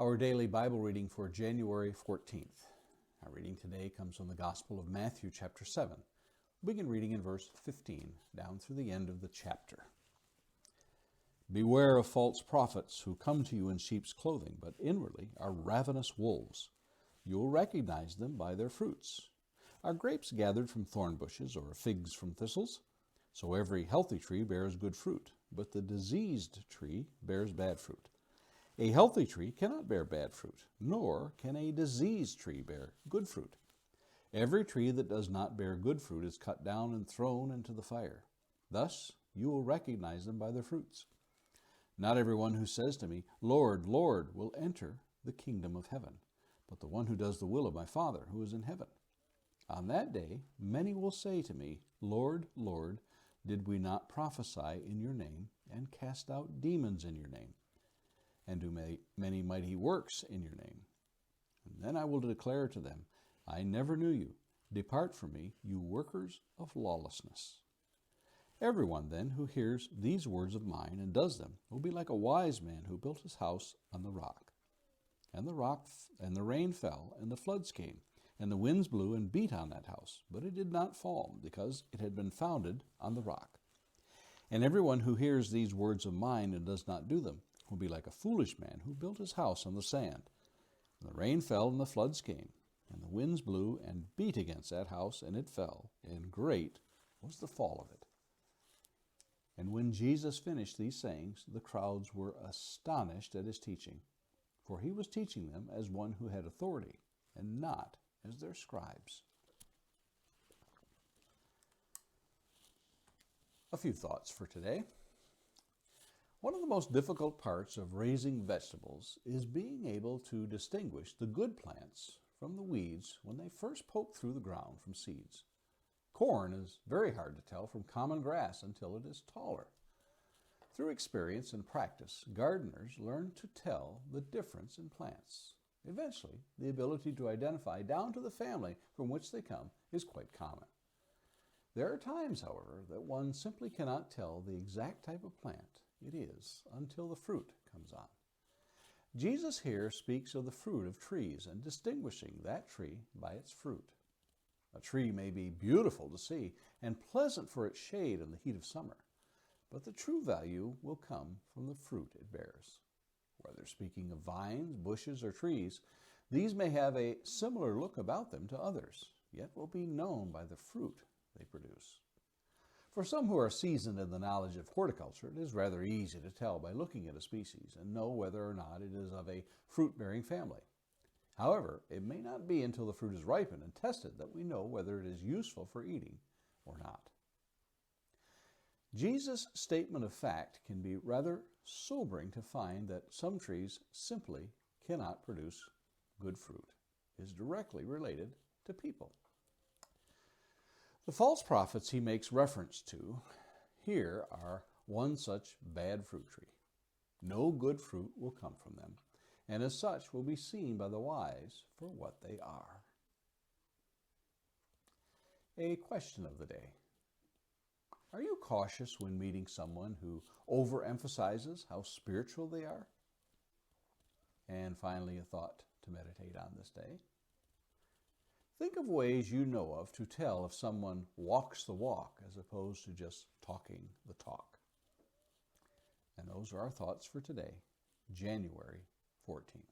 Our daily Bible reading for January 14th. Our reading today comes from the Gospel of Matthew, chapter 7. We'll begin reading in verse 15, down through the end of the chapter. Beware of false prophets who come to you in sheep's clothing, but inwardly are ravenous wolves. You will recognize them by their fruits. Are grapes gathered from thorn bushes, or figs from thistles? So every healthy tree bears good fruit, but the diseased tree bears bad fruit. A healthy tree cannot bear bad fruit, nor can a diseased tree bear good fruit. Every tree that does not bear good fruit is cut down and thrown into the fire. Thus you will recognize them by their fruits. Not everyone who says to me, Lord, Lord, will enter the kingdom of heaven, but the one who does the will of my Father who is in heaven. On that day many will say to me, Lord, Lord, did we not prophesy in your name and cast out demons in your name? And do many mighty works in your name? And then I will declare to them, I never knew you. Depart from me, you workers of lawlessness. Everyone then who hears these words of mine and does them will be like a wise man who built his house on the rock. And the rain fell, and the floods came, and the winds blew and beat on that house, but it did not fall, because it had been founded on the rock. And everyone who hears these words of mine and does not do them will be like a foolish man who built his house on the sand. And the rain fell, and the floods came, and the winds blew and beat against that house, and it fell, and great was the fall of it. And when Jesus finished these sayings, the crowds were astonished at his teaching, for he was teaching them as one who had authority, and not as their scribes. A few thoughts for today. One of the most difficult parts of raising vegetables is being able to distinguish the good plants from the weeds when they first poke through the ground from seeds. Corn is very hard to tell from common grass until it is taller. Through experience and practice, gardeners learn to tell the difference in plants. Eventually, the ability to identify down to the family from which they come is quite common. There are times, however, that one simply cannot tell the exact type of plant it is until the fruit comes on. Jesus here speaks of the fruit of trees and distinguishing that tree by its fruit. A tree may be beautiful to see and pleasant for its shade in the heat of summer, but the true value will come from the fruit it bears. Whether speaking of vines, bushes, or trees, these may have a similar look about them to others, yet will be known by the fruit they produce. For some who are seasoned in the knowledge of horticulture, it is rather easy to tell by looking at a species and know whether or not it is of a fruit-bearing family. However, it may not be until the fruit is ripened and tested that we know whether it is useful for eating or not. Jesus' statement of fact can be rather sobering to find that some trees simply cannot produce good fruit. It is directly related to people. The false prophets he makes reference to here are one such bad fruit tree. No good fruit will come from them, and as such will be seen by the wise for what they are. A question of the day. Are you cautious when meeting someone who overemphasizes how spiritual they are? And finally, a thought to meditate on this day. Think of ways you know of to tell if someone walks the walk as opposed to just talking the talk. And those are our thoughts for today, January 14th.